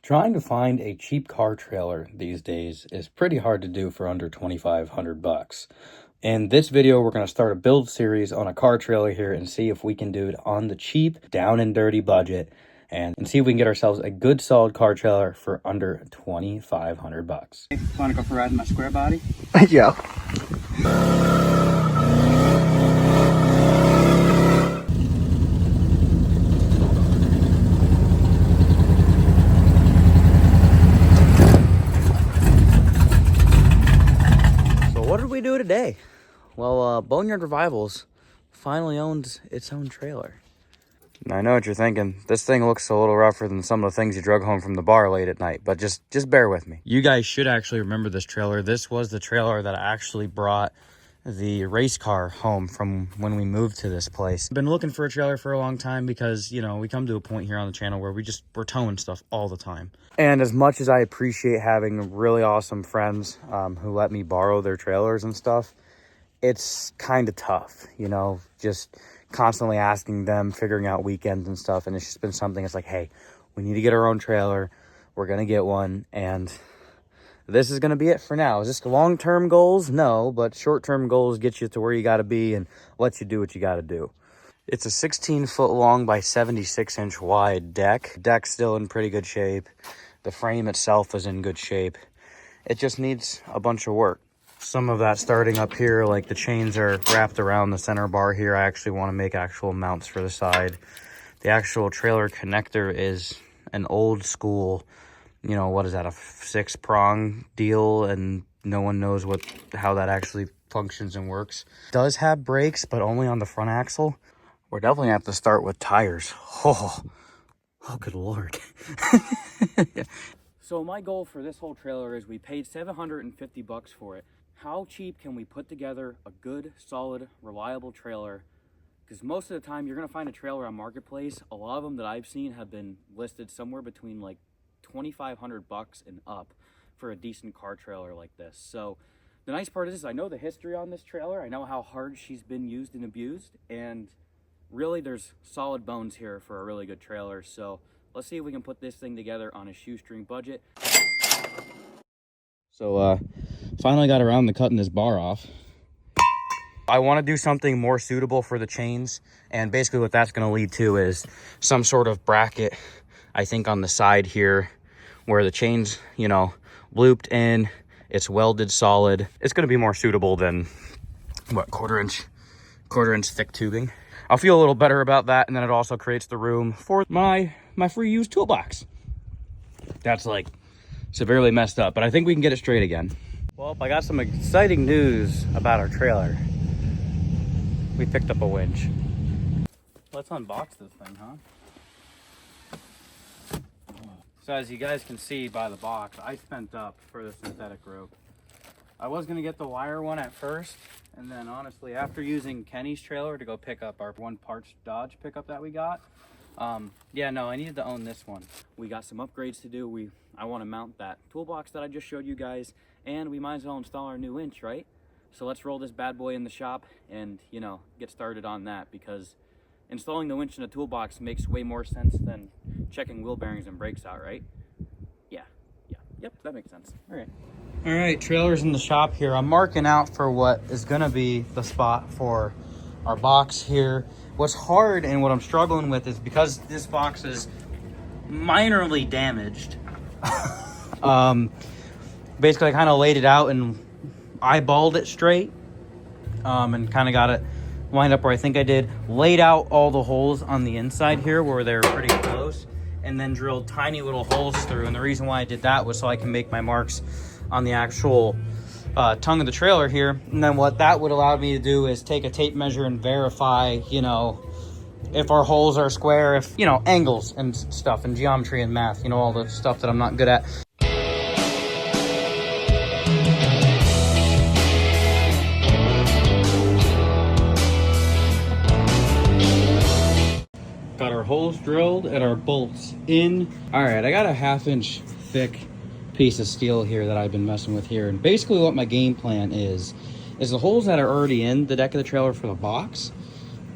Trying to find a cheap car trailer these days is pretty hard to do for under 2,500 bucks. In this video, we're going to start a build series on a car trailer here and see if we can do it on the cheap, down and dirty budget and see if we can get ourselves a good solid car trailer for under 2,500 bucks. Want to go for a ride in my square body? Yeah. What did we do today? Well, Boneyard Revivals finally owns its own trailer. I know what you're thinking. This thing looks a little rougher than some of the things you drug home from the bar late at night, but just bear with me. You guys should actually remember this trailer. This was the trailer that I actually brought the race car home from when we moved to this place. I've been looking for a trailer for a long time because, you know, we come to a point here on the channel where we're towing stuff all the time. And as much as I appreciate having really awesome friends who let me borrow their trailers and stuff, it's kind of tough, you know, just constantly asking them, figuring out weekends and stuff. And it's just been something that's like, hey, we need to get our own trailer. We're going to get one. And this is going to be it for now. Is this long-term goals? No, but short-term goals get you to where you got to be and let you do what you got to do. It's a 16-foot long by 76-inch wide deck. Deck's still in pretty good shape. The frame itself is in good shape. It just needs a bunch of work. Some of that starting up here, like the chains are wrapped around the center bar here. I actually want to make actual mounts for the side. The actual trailer connector is an old school, you know, what is that, a 6-prong deal, and no one knows how that actually functions and works. It does have brakes, but only on the front axle. We're definitely gonna have to start with tires. Oh good lord. So my goal for this whole trailer is we paid 750 bucks for it. How cheap can we put together a good, solid, reliable trailer? Because most of the time you're gonna find a trailer on Marketplace. A lot of them that I've seen have been listed somewhere between like 2,500 bucks and up for a decent car trailer like this. So the nice part is I know the history on this trailer. I know how hard she's been used and abused, and really there's solid bones here for a really good trailer. So let's see if we can put this thing together on a shoestring budget. So finally got around to cutting this bar off. I want to do something more suitable for the chains, and basically what that's going to lead to is some sort of bracket, I think, on the side here where the chains, you know, looped in, it's welded solid. It's going to be more suitable than what, quarter inch thick tubing. I'll feel a little better about that, and then it also creates the room for my free use toolbox. That's like severely messed up, but I think we can get it straight again. Well, I got some exciting news about our trailer. We picked up a winch. Let's unbox this thing, huh? So as you guys can see by the box, I spent up for the synthetic rope. I was gonna get the wire one at first, and then honestly, after using Kenny's trailer to go pick up our one parts Dodge pickup that we got, yeah, no, I needed to own this one. We got some upgrades to do. I want to mount that toolbox that I just showed you guys, and we might as well install our new winch, right? So let's roll this bad boy in the shop and, you know, get started on that, because installing the winch in a toolbox makes way more sense than checking wheel bearings and brakes out, right? Yep, that makes sense. All right, trailer's in the shop here. I'm marking out for what is gonna be the spot for our box here. What's hard and what I'm struggling with is because this box is minorly damaged. Basically I kind of laid it out and eyeballed it straight, and kind of got it lined up where I think I did. Laid out all the holes on the inside here where they were pretty close, and then drilled tiny little holes through. And the reason why I did that was so I can make my marks on the actual tongue of the trailer here. And then what that would allow me to do is take a tape measure and verify, you know, if our holes are square, if, you know, angles and stuff, and geometry and math, you know, all the stuff that I'm not good at. Got our holes drilled and our bolts in. All right, I got a 1/2-inch thick piece of steel here that I've been messing with here. And basically what my game plan is the holes that are already in the deck of the trailer for the box,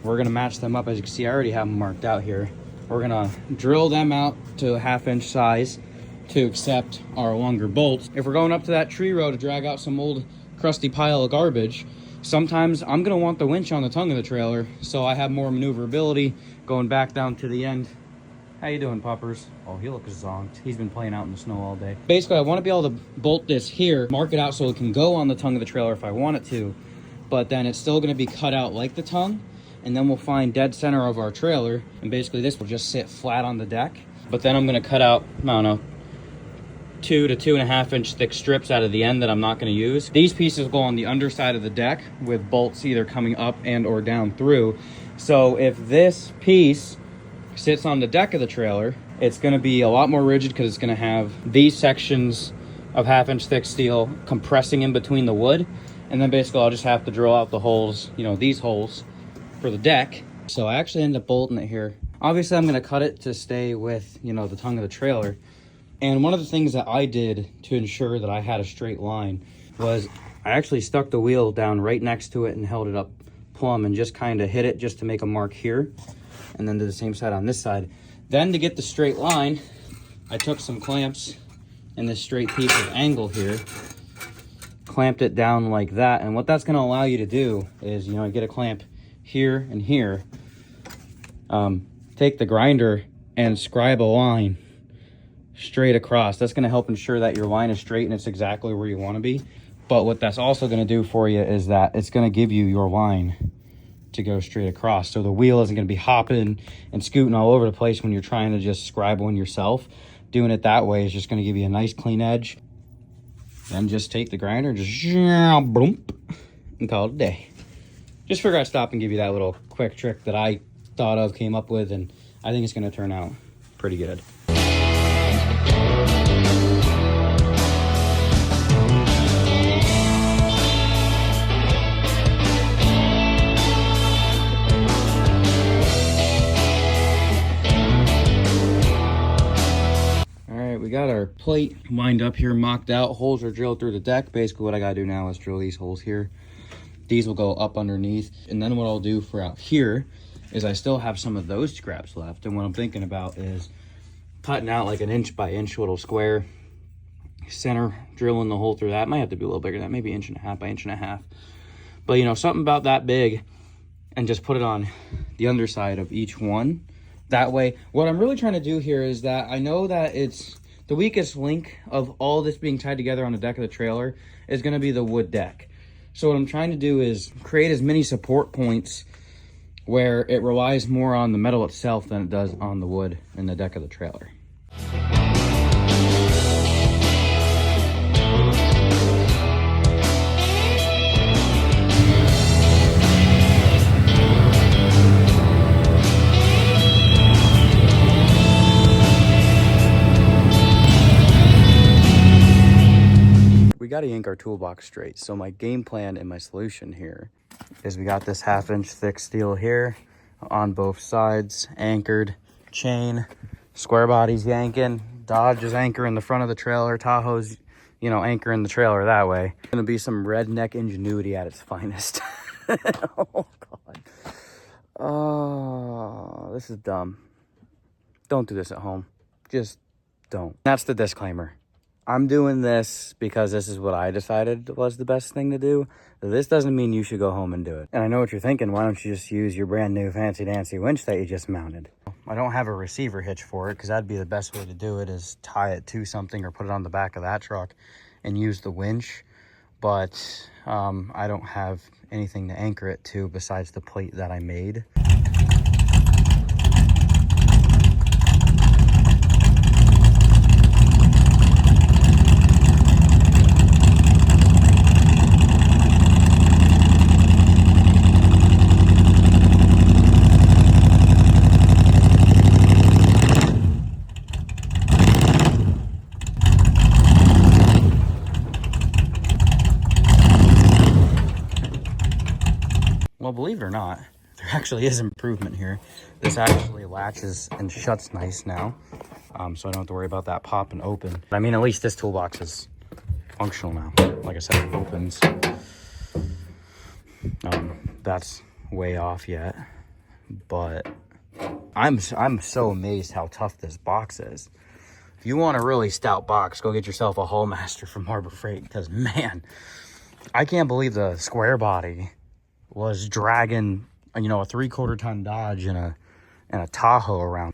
we're gonna match them up. As you can see, I already have them marked out here. We're gonna drill them out to a 1/2-inch size to accept our longer bolts. If we're going up to that tree row to drag out some old crusty pile of garbage, sometimes I'm gonna want the winch on the tongue of the trailer so I have more maneuverability going back down to the end. How you doing, puppers? Oh, he looks zonked. He's been playing out in the snow all day. Basically, I want to be able to bolt this here, mark it out so it can go on the tongue of the trailer if I want it to, but then it's still going to be cut out like the tongue, and then we'll find dead center of our trailer, and basically this will just sit flat on the deck. But then I'm going to cut out, I don't know, 2 to 2.5 inch thick strips out of the end that I'm not going to use. These pieces go on the underside of the deck with bolts either coming up and or down through. So if this piece sits on the deck of the trailer, it's going to be a lot more rigid because it's going to have these sections of 1/2 inch thick steel compressing in between the wood, and then basically I'll just have to drill out the holes, you know, these holes for the deck. So I actually end up bolting it here. Obviously I'm going to cut it to stay with, you know, the tongue of the trailer. And one of the things that I did to ensure that I had a straight line was I actually stuck the wheel down right next to it and held it up plumb and just kind of hit it just to make a mark here, and then do the same side on this side. Then to get the straight line, I took some clamps and this straight piece of angle here, clamped it down like that. And what that's going to allow you to do is, you know, get a clamp here and here, take the grinder and scribe a line straight across. That's going to help ensure that your line is straight and it's exactly where you want to be. But what that's also going to do for you is that it's going to give you your line to go straight across, so the wheel isn't going to be hopping and scooting all over the place when you're trying to just scribe one yourself. Doing it that way is just going to give you a nice clean edge. Then just take the grinder, just boom, and call it a day. Just figure I'd stop and give you that little quick trick that I thought of, came up with, and I think it's going to turn out pretty good. We got our plate lined up here, mocked out. Holes are drilled through the deck. Basically what I gotta do now is drill these holes here. These will go up underneath. And then what I'll do for out here is I still have some of those scraps left. And what I'm thinking about is cutting out like an 1 by 1 inch little square, center, drilling the hole through that. Might have to be a little bigger than that, maybe 1.5 by 1.5 inches. But you know, something about that big, and just put it on the underside of each one. That way, what I'm really trying to do here is that I know that it's the weakest link of all this being tied together on the deck of the trailer is going to be the wood deck. So what I'm trying to do is create as many support points where it relies more on the metal itself than it does on the wood in the deck of the trailer. We got to yank our toolbox straight. So my game plan and my solution here is we got this 1/2 inch thick steel here on both sides, anchored, chain, square body's yanking, Dodge is anchoring the front of the trailer, Tahoe's, you know, anchoring the trailer that way. It's gonna be some redneck ingenuity at its finest. Oh God. Oh, this is dumb. Don't do this at home. Just don't. That's the disclaimer. I'm doing this because this is what I decided was the best thing to do. This doesn't mean you should go home and do it. And I know what you're thinking. Why don't you just use your brand new fancy dancy winch that you just mounted? I don't have a receiver hitch for it because that'd be the best way to do it, is tie it to something or put it on the back of that truck and use the winch. But I don't have anything to anchor it to besides the plate that I made. Well, believe it or not, there actually is improvement here. This actually latches and shuts nice now, so I don't have to worry about that popping open. I mean, at least this toolbox is functional now. Like I said, it opens. That's way off yet, but I'm so amazed how tough this box is. if you want a really stout box, go get yourself a Haulmaster from Harbor Freight, because man, I can't believe the square body was dragging, you know, a 3/4 ton Dodge and a Tahoe around.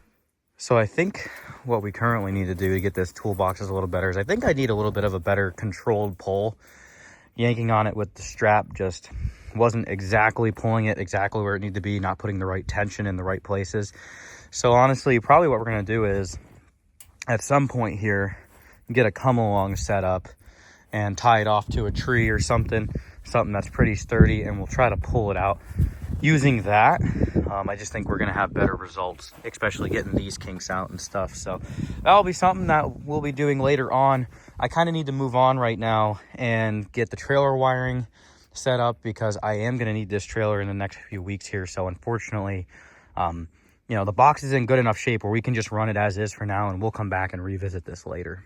So I think what we currently need to do to get this toolbox is a little better is I think I need a little bit of a better controlled pull. Yanking on it with the strap just wasn't exactly pulling it exactly where it needed to be, not putting the right tension in the right places. So honestly, probably what we're going to do is at some point here, get a come along set up and tie it off to a tree or something that's pretty sturdy, and we'll try to pull it out using that. I just think we're going to have better results, especially getting these kinks out and stuff. So that'll be something that we'll be doing later on. I kind of need to move on right now and get the trailer wiring set up, because I am going to need this trailer in the next few weeks here. So unfortunately, you know, the box is in good enough shape where we can just run it as is for now, and we'll come back and revisit this later.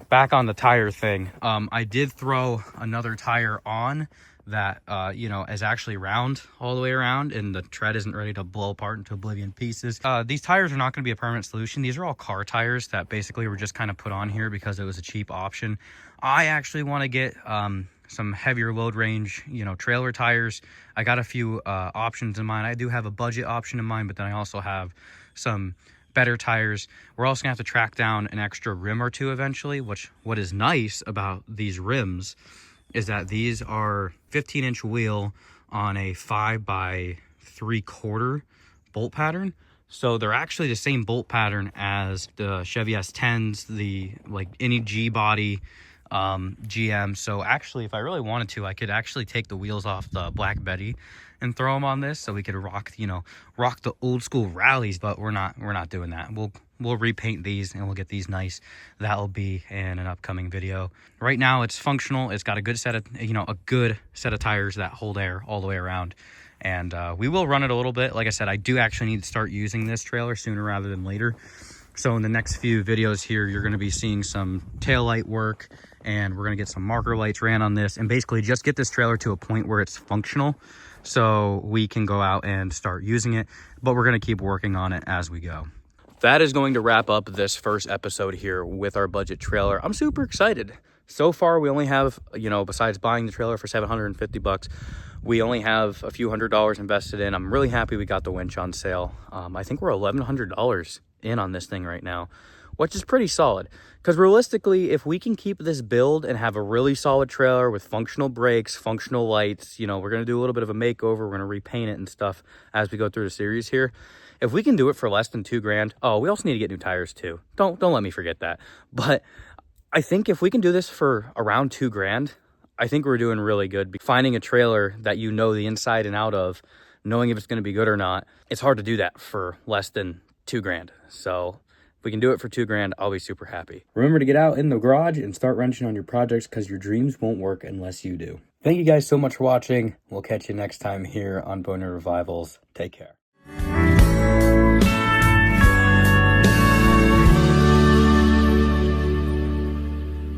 Back on the tire thing, I did throw another tire on that, you know, is actually round all the way around, and the tread isn't ready to blow apart into oblivion pieces. These tires are not going to be a permanent solution. These are all car tires that basically were just kind of put on here because it was a cheap option. I actually want to get some heavier load range, you know, trailer tires. I got a few options in mind. I do have a budget option in mind, but then I also have some better tires. We're also gonna have to track down an extra rim or two eventually, which what is nice about these rims is that these are 15-inch wheel on a 5x3/4 bolt pattern. So they're actually the same bolt pattern as the Chevy S10s, the like any G body GM. So actually, if I really wanted to, I could actually take the wheels off the Black Betty and throw them on this, so we could rock, you know, rock the old school rallies. But we're not doing that. We'll repaint these and we'll get these nice. That'll be in an upcoming video. Right now it's functional. It's got a good set of, you know, a good set of tires that hold air all the way around. And we will run it a little bit. Like I said, I do actually need to start using this trailer sooner rather than later. So in the next few videos here, you're going to be seeing some tail light work, and we're going to get some marker lights ran on this, and basically just get this trailer to a point where it's functional so we can go out and start using it. But we're going to keep working on it as we go. That is going to wrap up this first episode here with our budget trailer. I'm super excited. So far, we only have, you know, besides buying the trailer for $750, we only have a few $100s invested in. I'm really happy we got the winch on sale. I think we're $1,100 in on this thing right now, which is pretty solid. Because realistically, if we can keep this build and have a really solid trailer with functional brakes, functional lights, you know, we're going to do a little bit of a makeover. We're going to repaint it and stuff as we go through the series here. If we can do it for less than $2,000, oh, we also need to get new tires too. Don't let me forget that. But I think if we can do this for around $2,000, I think we're doing really good. Finding a trailer that you know the inside and out of, knowing if it's going to be good or not, it's hard to do that for less than $2,000. So if we can do it for $2,000, I'll be super happy. Remember to get out in the garage and start wrenching on your projects, because your dreams won't work unless you do. Thank you guys so much for watching. We'll catch you next time here on Boner Revivals. Take care.